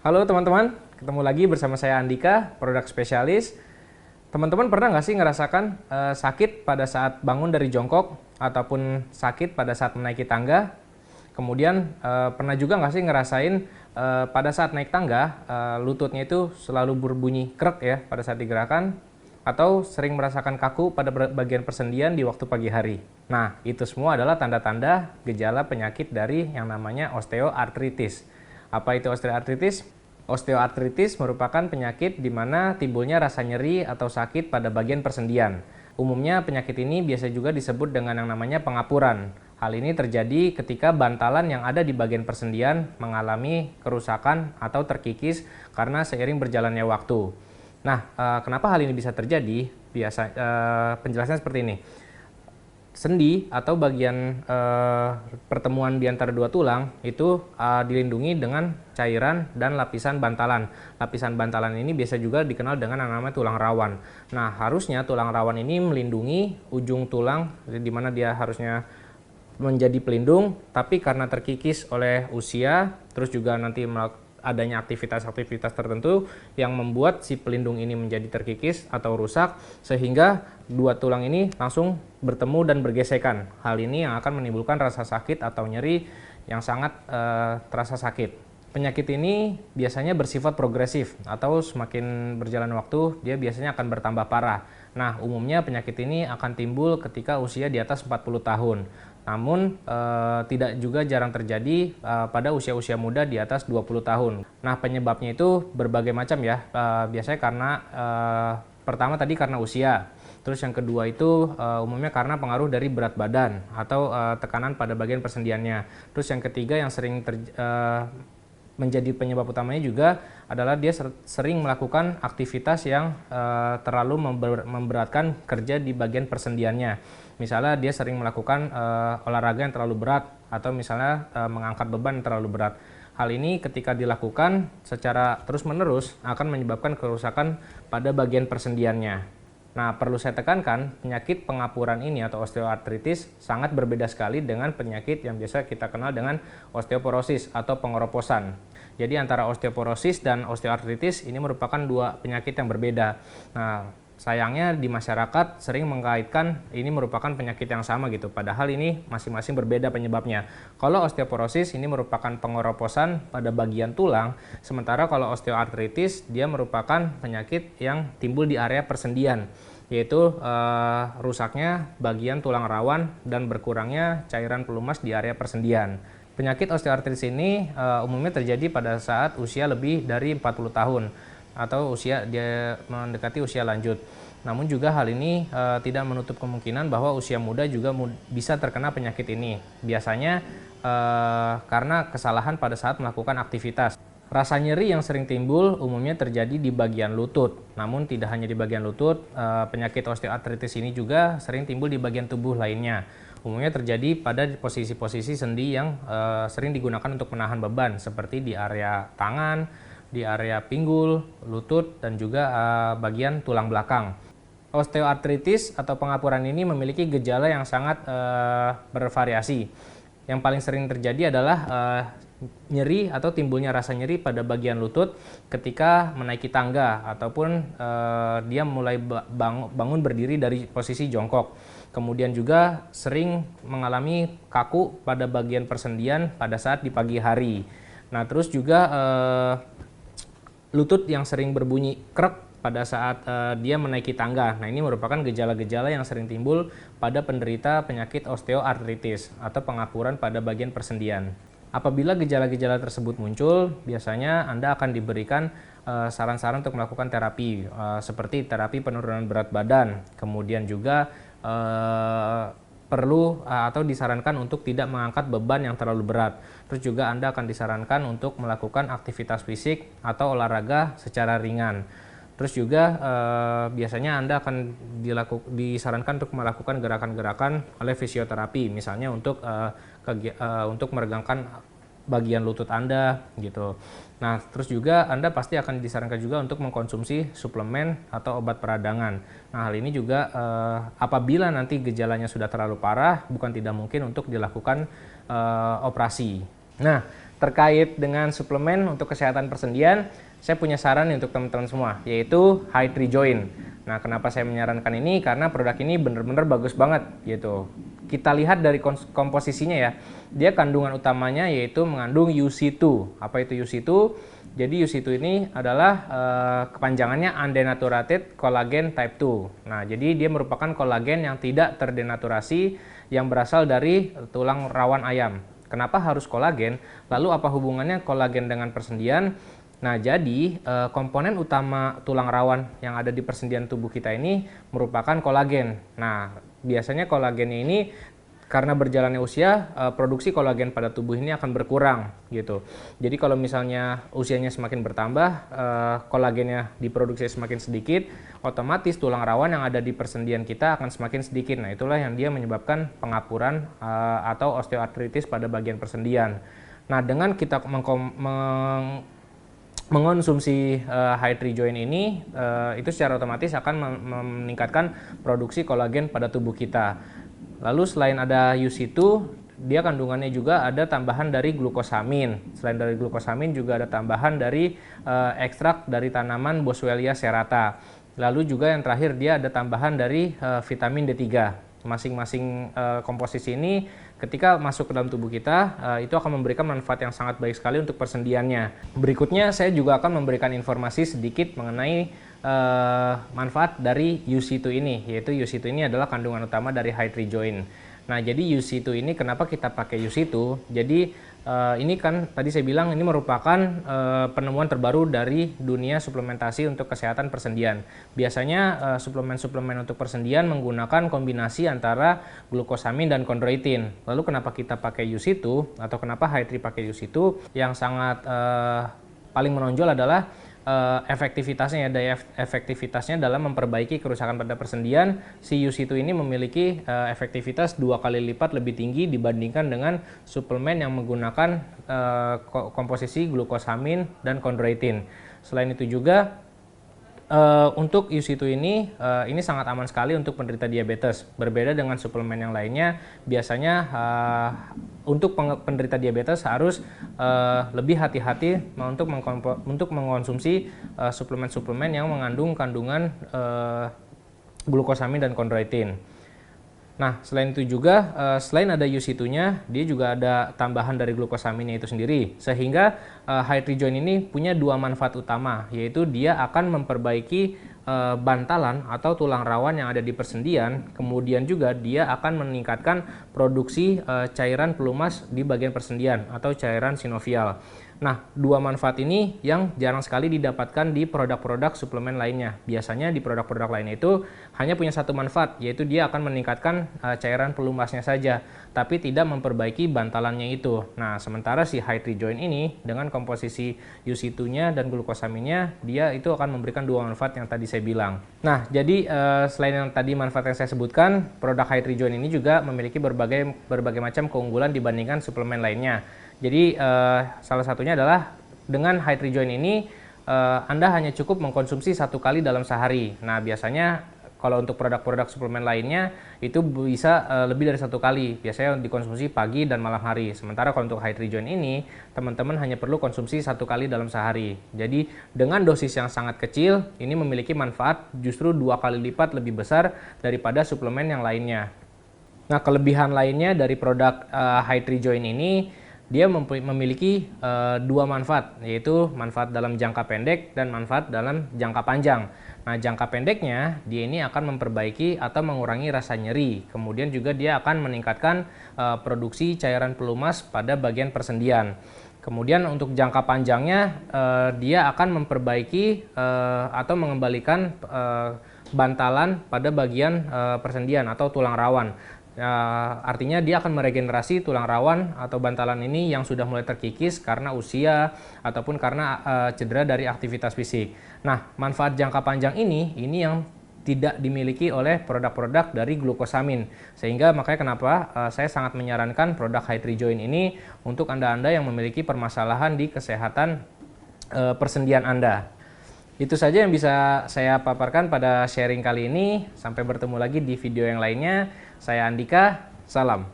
Halo teman-teman, ketemu lagi bersama saya Andika, produk spesialis. Teman-teman pernah nggak sih ngerasakan sakit pada saat bangun dari jongkok ataupun sakit pada saat menaiki tangga? Kemudian pernah juga nggak sih ngerasain pada saat naik tangga lututnya itu selalu berbunyi krek ya pada saat digerakkan? Atau sering merasakan kaku pada bagian persendian di waktu pagi hari? Nah, itu semua adalah tanda-tanda gejala penyakit dari yang namanya osteoartritis. Apa itu osteoartritis? Osteoartritis merupakan penyakit di mana timbulnya rasa nyeri atau sakit pada bagian persendian. Umumnya penyakit ini biasa juga disebut dengan yang namanya pengapuran. Hal ini terjadi ketika bantalan yang ada di bagian persendian mengalami kerusakan atau terkikis karena seiring berjalannya waktu. Nah, kenapa hal ini bisa terjadi? Penjelasannya seperti ini. Sendi atau bagian pertemuan di antara dua tulang itu dilindungi dengan cairan dan lapisan bantalan. Lapisan bantalan ini biasa juga dikenal dengan yang namanya tulang rawan. Nah, harusnya tulang rawan ini melindungi ujung tulang di mana dia harusnya menjadi pelindung, tapi karena terkikis oleh usia, terus juga nanti adanya aktivitas-aktivitas tertentu yang membuat si pelindung ini menjadi terkikis atau rusak, sehingga dua tulang ini langsung bertemu dan bergesekan. Hal ini yang akan menimbulkan rasa sakit atau nyeri yang sangat terasa sakit. Penyakit ini biasanya bersifat progresif atau semakin berjalan waktu dia biasanya akan bertambah parah. Nah, umumnya penyakit ini akan timbul ketika usia di atas 40 tahun. Namun tidak juga jarang terjadi pada usia-usia muda di atas 20 tahun. Nah, penyebabnya itu berbagai macam ya. Biasanya karena pertama tadi karena usia. Terus yang kedua itu umumnya karena pengaruh dari berat badan atau tekanan pada bagian persendiannya. Terus yang ketiga yang sering menjadi penyebab utamanya juga adalah dia sering melakukan aktivitas yang terlalu memberatkan kerja di bagian persendiannya. Misalnya dia sering melakukan olahraga yang terlalu berat atau misalnya mengangkat beban yang terlalu berat. Hal ini ketika dilakukan secara terus-menerus akan menyebabkan kerusakan pada bagian persendiannya. Nah, perlu saya tekankan, penyakit pengapuran ini atau osteoartritis sangat berbeda sekali dengan penyakit yang biasa kita kenal dengan osteoporosis atau pengeroposan. Jadi antara osteoporosis dan osteoartritis ini merupakan dua penyakit yang berbeda. Nah, sayangnya di masyarakat sering mengkaitkan ini merupakan penyakit yang sama gitu, padahal ini masing-masing berbeda penyebabnya. Kalau osteoporosis ini merupakan pengeroposan pada bagian tulang, sementara kalau osteoartritis dia merupakan penyakit yang timbul di area persendian, yaitu rusaknya bagian tulang rawan dan berkurangnya cairan pelumas di area persendian. Penyakit osteoartritis ini umumnya terjadi pada saat usia lebih dari 40 tahun. Atau usia dia mendekati usia lanjut. Namun juga hal ini tidak menutup kemungkinan bahwa usia muda juga bisa terkena penyakit ini. Biasanya karena kesalahan pada saat melakukan aktivitas. Rasa nyeri yang sering timbul umumnya terjadi di bagian lutut. Namun tidak hanya di bagian lutut, penyakit osteoartritis ini juga sering timbul di bagian tubuh lainnya. Umumnya terjadi pada posisi-posisi sendi yang sering digunakan untuk menahan beban, seperti di area tangan, di area pinggul, lutut, dan juga bagian tulang belakang. Osteoartritis atau pengapuran ini memiliki gejala yang sangat bervariasi. Yang paling sering terjadi adalah nyeri atau timbulnya rasa nyeri pada bagian lutut ketika menaiki tangga ataupun dia mulai bangun berdiri dari posisi jongkok. Kemudian juga sering mengalami kaku pada bagian persendian pada saat di pagi hari. Nah, terus juga lutut yang sering berbunyi krek pada saat dia menaiki tangga. Nah, ini merupakan gejala-gejala yang sering timbul pada penderita penyakit osteoartritis atau pengapuran pada bagian persendian. Apabila gejala-gejala tersebut muncul, biasanya Anda akan diberikan saran-saran untuk melakukan terapi seperti terapi penurunan berat badan, kemudian juga perlu atau disarankan untuk tidak mengangkat beban yang terlalu berat. Terus juga Anda akan disarankan untuk melakukan aktivitas fisik atau olahraga secara ringan. Terus juga biasanya Anda akan disarankan untuk melakukan gerakan-gerakan oleh fisioterapi, misalnya untuk meregangkan bagian lutut Anda gitu. Nah, terus juga Anda pasti akan disarankan juga untuk mengkonsumsi suplemen atau obat peradangan. Nah, hal ini juga apabila nanti gejalanya sudah terlalu parah, bukan tidak mungkin untuk dilakukan operasi. Nah, terkait dengan suplemen untuk kesehatan persendian, saya punya saran untuk teman-teman semua, yaitu Hydri Join. Nah, kenapa saya menyarankan ini? Karena produk ini benar-benar bagus banget gitu. Kita lihat dari komposisinya ya. Dia kandungan utamanya yaitu mengandung UC2. Apa itu UC2? Jadi UC2 ini adalah kepanjangannya Undenaturated Collagen Type 2. Nah, jadi dia merupakan kolagen yang tidak terdenaturasi yang berasal dari tulang rawan ayam. Kenapa harus kolagen? Lalu apa hubungannya kolagen dengan persendian? Nah, jadi komponen utama tulang rawan yang ada di persendian tubuh kita ini merupakan kolagen. Nah, biasanya kolagennya ini karena berjalannya usia, produksi kolagen pada tubuh ini akan berkurang gitu. Jadi kalau misalnya usianya semakin bertambah, kolagennya diproduksi semakin sedikit, otomatis tulang rawan yang ada di persendian kita akan semakin sedikit. Nah, itulah yang dia menyebabkan pengapuran atau osteoartritis pada bagian persendian. Nah, dengan kita mengonsumsi Hydri Join ini, itu secara otomatis akan meningkatkan produksi kolagen pada tubuh kita. Lalu selain ada UC2, dia kandungannya juga ada tambahan dari glukosamin. Selain dari glukosamin juga ada tambahan dari ekstrak dari tanaman Boswellia serrata. Lalu juga yang terakhir dia ada tambahan dari vitamin D3. Masing-masing komposisi ini ketika masuk ke dalam tubuh kita, itu akan memberikan manfaat yang sangat baik sekali untuk persendiannya. Berikutnya saya juga akan memberikan informasi sedikit mengenai manfaat dari UC2 ini, yaitu UC2 ini adalah kandungan utama dari Hydri Join. Nah, jadi UC2 ini kenapa kita pakai UC2? Jadi ini kan tadi saya bilang ini merupakan penemuan terbaru dari dunia suplementasi untuk kesehatan persendian. Biasanya suplemen-suplemen untuk persendian menggunakan kombinasi antara glukosamin dan kondroitin. Lalu kenapa kita pakai UC2 atau kenapa Hydri pakai UC2? Yang sangat paling menonjol adalah efektivitasnya, daya efektivitasnya dalam memperbaiki kerusakan pada persendian. Si UC2 ini memiliki efektivitas 2 kali lipat lebih tinggi dibandingkan dengan suplemen yang menggunakan komposisi glukosamin dan kondroitin. Selain itu juga untuk UC2 ini sangat aman sekali untuk penderita diabetes. Berbeda dengan suplemen yang lainnya, biasanya untuk penderita diabetes harus lebih hati-hati untuk mengkonsumsi suplemen-suplemen yang mengandung kandungan glukosamin dan kondroitin. Nah, selain itu juga, selain ada UC2-nya, dia juga ada tambahan dari glukosaminnya itu sendiri. Sehingga Hydri Join ini punya dua manfaat utama, yaitu dia akan memperbaiki bantalan atau tulang rawan yang ada di persendian, kemudian juga dia akan meningkatkan produksi cairan pelumas di bagian persendian atau cairan sinovial. Nah, dua manfaat ini yang jarang sekali didapatkan di produk-produk suplemen lainnya. Biasanya di produk-produk lainnya itu hanya punya satu manfaat, yaitu dia akan meningkatkan cairan pelumasnya saja, tapi tidak memperbaiki bantalannya itu. Nah, sementara si Hydri Join ini dengan komposisi UC2-nya dan glukosaminnya, dia itu akan memberikan dua manfaat yang tadi saya bilang. Nah, jadi selain yang tadi manfaat yang saya sebutkan, produk Hydri Join ini juga memiliki berbagai macam keunggulan dibandingkan suplemen lainnya. Jadi salah satunya adalah dengan Hydri Join ini Anda hanya cukup mengkonsumsi 1 kali dalam sehari. Nah, biasanya kalau untuk produk-produk suplemen lainnya itu bisa lebih dari 1 kali. Biasanya dikonsumsi pagi dan malam hari. Sementara kalau untuk Hydri Join ini teman-teman hanya perlu konsumsi 1 kali dalam sehari. Jadi dengan dosis yang sangat kecil ini memiliki manfaat justru 2 kali lipat lebih besar daripada suplemen yang lainnya. Nah, kelebihan lainnya dari produk Hydri Join ini, dia memiliki dua manfaat, yaitu manfaat dalam jangka pendek dan manfaat dalam jangka panjang. Nah, jangka pendeknya dia ini akan memperbaiki atau mengurangi rasa nyeri. Kemudian juga dia akan meningkatkan produksi cairan pelumas pada bagian persendian. Kemudian untuk jangka panjangnya dia akan memperbaiki atau mengembalikan bantalan pada bagian persendian atau tulang rawan. Artinya dia akan meregenerasi tulang rawan atau bantalan ini yang sudah mulai terkikis karena usia ataupun karena cedera dari aktivitas fisik. Nah, manfaat jangka panjang ini yang tidak dimiliki oleh produk-produk dari glukosamin. Sehingga makanya kenapa saya sangat menyarankan produk Hydri Join ini untuk Anda-Anda yang memiliki permasalahan di kesehatan persendian Anda. Itu saja yang bisa saya paparkan pada sharing kali ini. Sampai bertemu lagi di video yang lainnya. Saya Andika, salam.